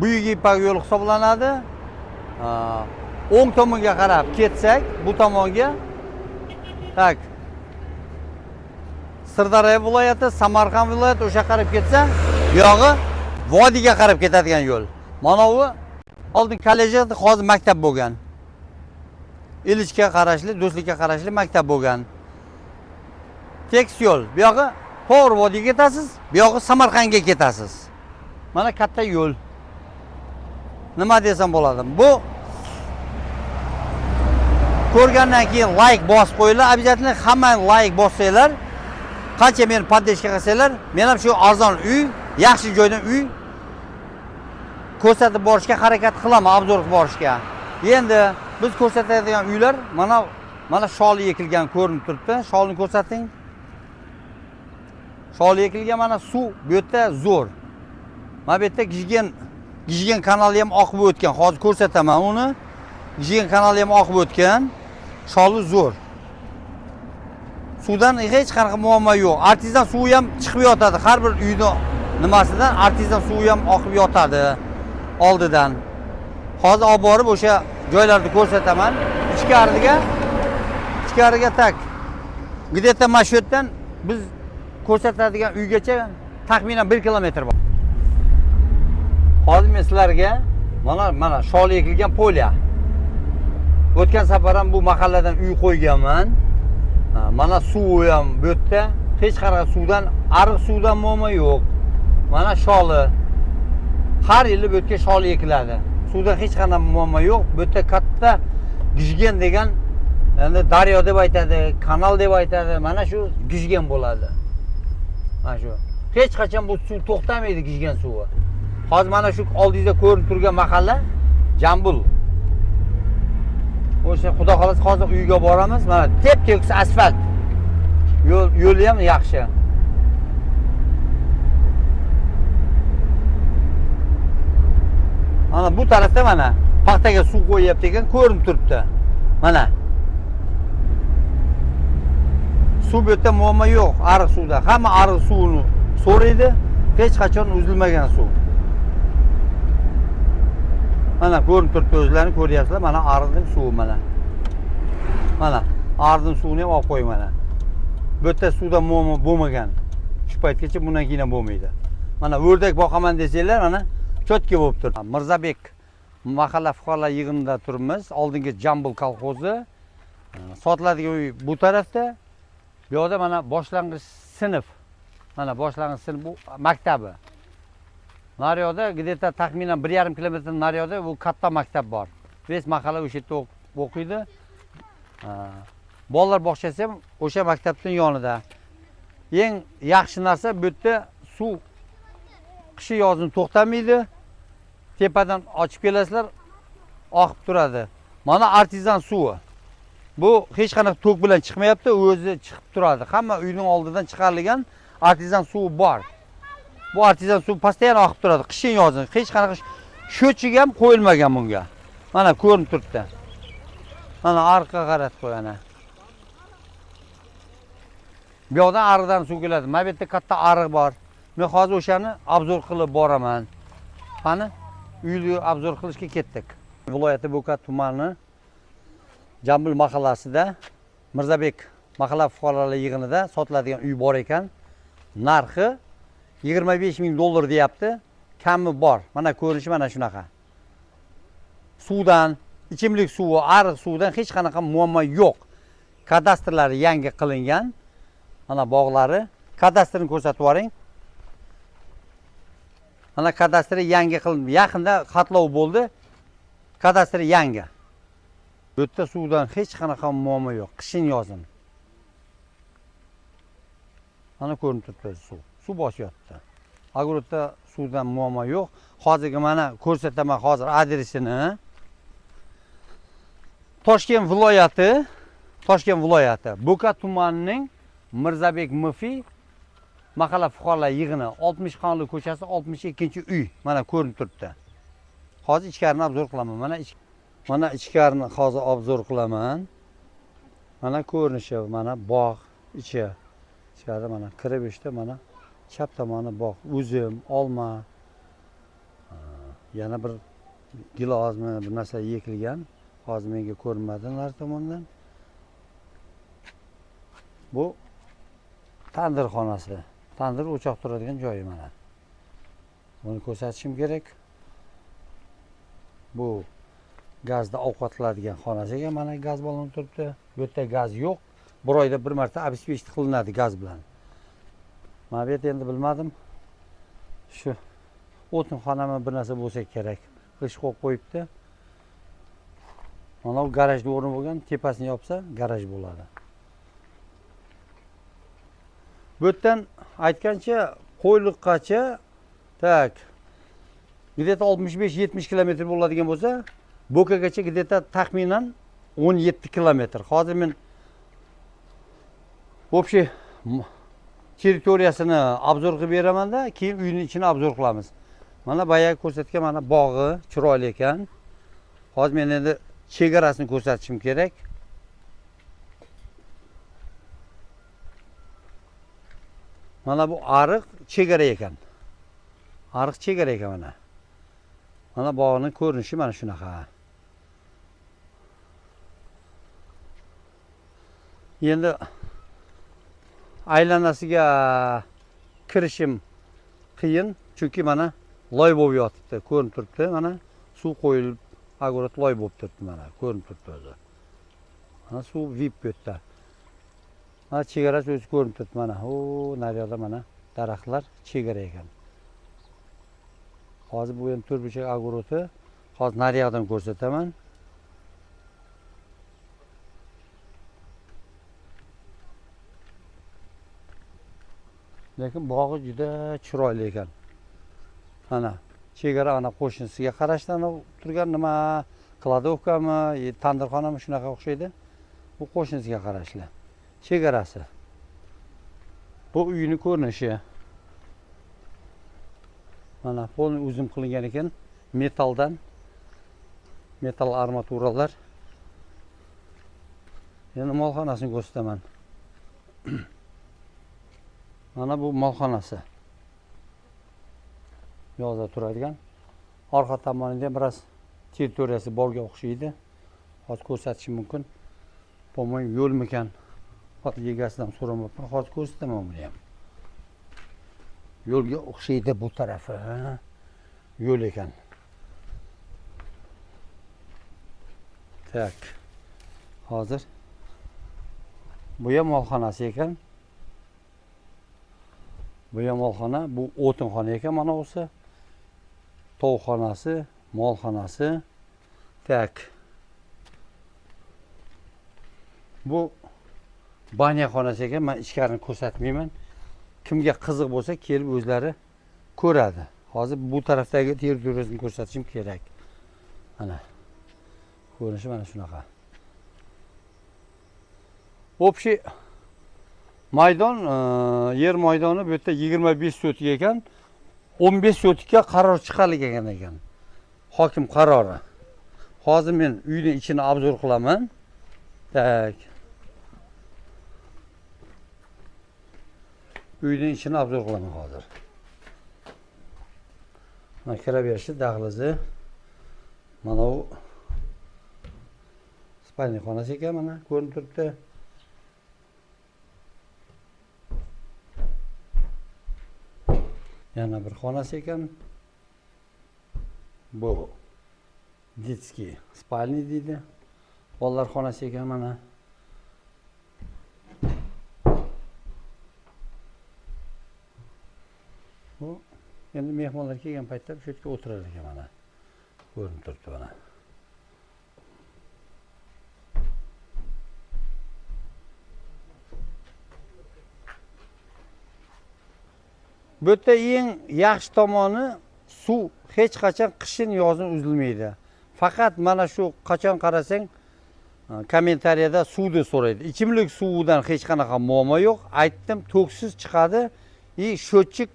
Buyuk ipak yo'l hisoblanadi. O'ng tomonga qarab ketsak, bu tomonga tak Sirdaryo viloyati, Samarqand viloyati o'sha qarab ketsa, bu yog'i vodiyga qarab ketadigan yo'l. Mana bu oldin kollejda hozir maktab bo'lgan. Ilichga qarashli, Do'stlikka qarashli maktab bo'lgan. Tekis yo'l. Bu yog'i to'g'ri vodiyga ketasiz, bu yog'i Samarqandga ketasiz. Mana katta yo'l. Nima desam bo'ladi? Bu ko'rgandan keyin like bosib qo'yinglar. Обязательно hamma like bossanglar, qancha meni poddeshka qilsanglar, men ham shu arzon uy, yaxshi joydan uy ko'rsatib borishga harakat qilaman, obzor qilib borishga. Endi biz ko'rsatadigan uylar mana sholi ekilgan ko'rinib turibdi. Sholni ko'rsating. Sholi ekilgan, mana suv bu yerda zo'r. Mana bu yerda Gijgen kanali ham oqib o'tgan. Hozir ko'rsataman uni. Gijgen kanali ham oqib o'tgan. Sholi zo'r. Suvdan hech qanaqa muammo yo'q. Artizan suvi ham chiqib yotadi. Har bir uyning nimasidan artizan suvi ham oqib yotadi oldidan. Hozir olib borib o'sha joylarni ko'rsataman. Ichkariga tak. Где-то mana shu yerdan biz ko'rsatadigan uygacha taxminan 1 kilometr bor. Hozir men sizlarga mana sholi ekilgan polya. O'tgan safar ham bu mahalladan uy qo'yganman. Mana suvi ham bu yerda hech qanaqa suvdan, ariq suvdan muammo yo'q. Mana sholi. Har yili bu yerga sholi ekiladi. Suvdan hech qanaqa muammo yo'q. Bu yerda katta Gijgen degan, endi daryo deb aytadi, kanal deb aytadi. Mana shu Gijgen bo'ladi. Mana shu. Hech qachon bu suv to'xtamaydi, Gijgen suvi. Hozir mana shu oldingizda ko'rinib turgan mahalla Jambul. O'sha xudo xolasa hozir uyga boramiz. Mana tep-tekis asfalt. Yo'li ham yaxshi. Mana bu tarafda mana paxtaga suv qo'yapti ekan, ko'rinib turibdi. Mana. Suv bu yerda muammo yo'q, ariq suvda. Hamma ariq suvini so'raydi, hech qachon uzilmagan suv. Mana ko'rinib turibdi, o'zlaringiz ko'ryapsizlar, mana ariqning suvi mana. Mana ariqning suvini ham olib qo'ying mana. Bu yerda suvda muammo bo'lmagan. Shu paytgacha bundan keyin ham bo'lmaydi. Mana o'rdak boqaman desanglar, mana cho'tka bo'lib turibdi. Mirzabek mahalla fuqarolar yig'inida turibmiz. Oldingi Jambul kolxozi. Sotiladigan uy bu tarafda. Bu yerda mana boshlang'ich sinf. Mana boshlang'ich sinf bu maktabi. Naryoqda где-то taxminan 1,5 kilometr naryoqda bu katta maktab bor. Biz mahalla o'sha yerda o'qiydi. Bolalar bog'chasi ham o'sha maktabning yonida. Eng yaxshi narsa bu yerda suv qishi yozini to'xtamaydi. Tepadan ochib kelasizlar, oqib turadi. Mana artizan suvi. Bu hech qanaqa tok bilan chiqmayapti, o'zi chiqib turadi. Hamma uyning oldidan chiqarilgan artizan suvi bor. Bu artizan suv postoyan oqib turadi, qishin yozin. Hech qanaqa sho'chiga ham qo'yilmagan bunga. Mana ko'rinib turibdi. Mana orqa qaratib qo'yana. Bu yoqdan ariqdan suv keladi. Mana bu yerda katta ariq bor. Men hozir o'shani obzor qilib boraman. Qani uyni obzor qilishga ketdik. Viloyati Bo'ka tumani Jambul mahallasida Mirzabek mahalla fuqarolar yig'inida sotiladigan uy bor ekan. Narxi 25 ming dollar deyapti. Kami bor. Mana ko'rinishi mana shunaqa. Suvdan, ichimlik suvi, ariq suvidan hech qanaqa muammo yo'q. Kadastrlari yangi qilingan. Mana bog'lari, kadastrini ko'rsatib yuboring. Mana kadastri yangi qilindi. Yaqinda xatlov bo'ldi. Kadastri yangi. Bu yerda suvdan hech qanaqa muammo yo'q. Qishin yozin. Mana ko'rinib turibdi suv. Suv boshyapti. Agrodda suvdan muammo yo'q. Hozirgi mana ko'rsataman hozir adresini. Toshkent viloyati Bo'ka tumanining Mirzabek Mufi mahalla fuqarolar yig'ini 60 Xonli ko'chasi 62-uy mana ko'rinib turibdi. Hozir ichkarini obzor qilaman. Mana ichkarini hozir obzor qilaman. Mana ko'rinishi, mana bog' ichi. Ichkarida mana kirib ishda mana chap tomoni bog', uzum, olma, yana bir gilozmi bir narsa yekilgan. Hozir menga ko'rinmadi nar tomonidan. Bu tandir xonasi. Tandir o'choq turadigan joyi mana. Buni ko'rsatishim kerak. Bu gazda ovqatlanadigan xonasi ekan. Mana gaz balloni turibdi. Bu yerda gaz yo'q. Bir oyda bir marta обеспечить qilinadi gaz bilan. Mana bu yerda endi bilmadim. Shu o'tin xonami bir narsa bo'lsa kerak. Qish qo'yib qo'yibdi. Mana bu garajda o'rin bo'lgan, tepasini yopsa garaj bo'ladi. Bu yerdan aytgancha Qo'yliqqacha tak где-то 65-70 kilometr bo'ladigan bo'lsa, Bo'kagacha где-то taxminan 17 kilometr. Hozir men общий territoriyasini obzor qilib beraman-da, keyin uyning ichini obzor qilamiz. Mana boyagi ko'rsatgan mana bog'i chiroyli ekan. Hozir men endi chegarasini ko'rsatishim kerak. Mana bu ariq chegara ekan. Ariq chegara ekan mana. Mana bog'ning ko'rinishi mana shunaqa. Endi aylanasiga kirishim qiyin, chunki mana loy bo'lib yotibdi, ko'rinib turibdi. Mana suv qo'yilib, agorat loy bo'lib turibdi mana, ko'rinib turibdi o'zi. Mana suv vip bu yerda. Mana chegarasi o'zi ko'rinib turibdi mana. O, naryoqda mana daraxtlar chegara ekan. Hozir bu endi turburchak agoroti. Hozir naryoqdan ko'rsataman. Lekin bog'i juda chiroyli ekan. Mana chegara ana qo'shnisiga qarashdan turgan nima kladovkami, tandirxonami shunaqa o'xshaydi. Bu qo'shnisiga qarashli. Chegarasi. Bu uyning ko'rinishi. Mana polni uzum qilingan ekan metaldan. Metal armaturalar. Yana molxonasini ko'rsataman. Mana bu molxonasi. Yozda turadigan. Orqa tomonida biroz territoriyasi borga o'xshaydi. Hozir ko'rsatishim mumkin. Bo'lmay yo'lmikan? Hozir egasidan so'ramoqman. Hozir ko'rsataman buni ham. Yo'lga o'xshaydi bu tarafi. Yo'l ekan. Tak. Hozir bu ham molxonasi ekan. Bu ham molxona, bu o'tinxona ekan mana o'sa. Tovuqxonasi, molxonasi. Tak. Bu banya xonasi ekan. Men ichkarini ko'rsatmayman. Kimga qiziq bo'lsa, kelib o'zlari ko'radi. Hozir bu tarafdagi territoriyasini ko'rsatishim kerak. Mana. Ko'rinishi mana shunaqa. Общий maydon, yer maydoni bu yerda 25 sotik ekan. 15 sotikka qaror chiqarilgan ekan. Hokim qarori. Hozir men uyning ichini obzor qilaman. Tak. Uyning ichini obzor qilaman hozir. Mana kiraverishi dahlizi. Mana u spalniy xonasi ekan, mana ko'rinib turibdi. Yana bir xonasi ekan. Bu детский spalniy deydi. Bolalar xonasi ekan mana. Bu endi mehmonlar kelgan paytda shu yerga o'tirar ekan mana. Ko'rinib turibdi mana. Bu yerda eng yaxshi tomoni suv hech qachon qishin yozin uzilmaydi. Faqat mana shu qachon qarasang kommentariyada suvni so'raydi. Ichimlik suvidan hech qanaqa muammo yo'q. Aytdim, to'ksiz chiqadi. Sho'chik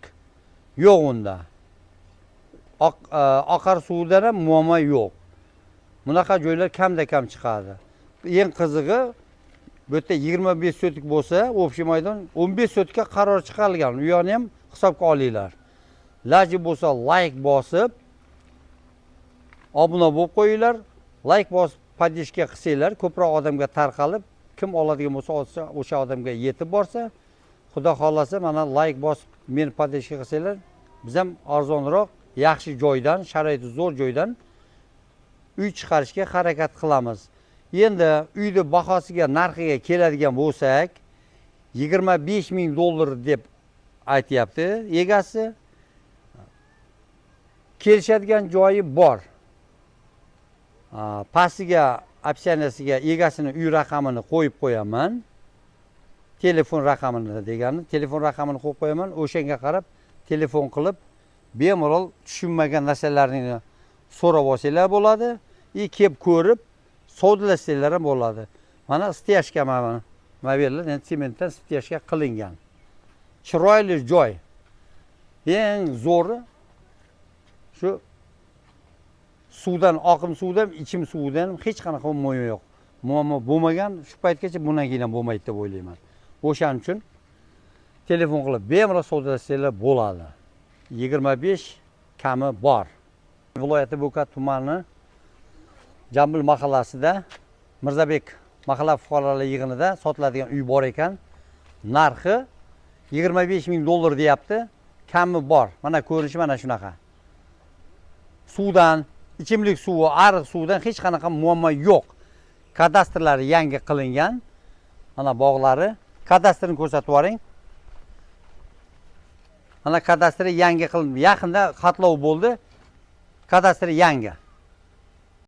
yo'q unda. Oqar suvidan ham muammo yo'q. Bunaqa joylar kamda kam chiqadi. Eng qizig'i bu yerda 25 sotik bo'lsa, общий maydon 15 sotikka qaror chiqarilgan. U yo'qni ham hisobga olinglar. Laji bo'lsa like bosib, obuna bo'lib qo'yinglar, like bosib, podishka qilsanglar, ko'proq odamga tarqalib, kim oladigan bo'lsa olsa, o'sha odamga yetib borsa, Xudo xolasa mana like bosib, meni podishka qilsanglar, biz ham arzonroq, yaxshi joydan, sharoiti zo'r joydan uy chiqarishga harakat qilamiz. Endi uyni bahosiga, narxiga keladigan bo'lsak, 25 ming dollar deb aytyapti egasi. Kelishadigan joyi bor. Pastiga, opsiyasiga egasini uy raqamini qo'yib qo'yaman. Telefon raqamini degani, telefon raqamini qo'yib qo'yaman. O'shanga qarab telefon qilib, bemalol tushunmagan narsalarini so'rab olsanglar bo'ladi. Kelib ko'rib, savdolashsanglar ham bo'ladi. Mana steyashka mana yerlar endi sementdan steyashka qilingan. Chiroyli joy. Eng zo'ri shu suvdan, oqim suvdan, ichim suvdan hech qanaqa muammo yo'q. Muammo bo'lmagan, shu paytgacha bundan bo'lmaydi deb o'ylayman. O'shaning uchun telefon qilib bemalol savdolashsanglar bo'ladi. 25 kami bor. Viloyati Bo'kat tumani Jambil mahallasida Mirzabek mahalla fuqarolar yig'inida sotiladigan uy bor ekan. Narxi 25 ming dollar deyapti. Kami bor. Mana ko'rinishi mana shunaqa. Suvdan, ichimlik suvi, ariq suvdan hech qanaqa muammo yo'q. Kadastrlari yangi qilingan. Mana bog'lari, kadastrini ko'rsatib yuboring. Mana kadastri yangi qilindi. Yaqinda xatlov bo'ldi. Kadastri yangi.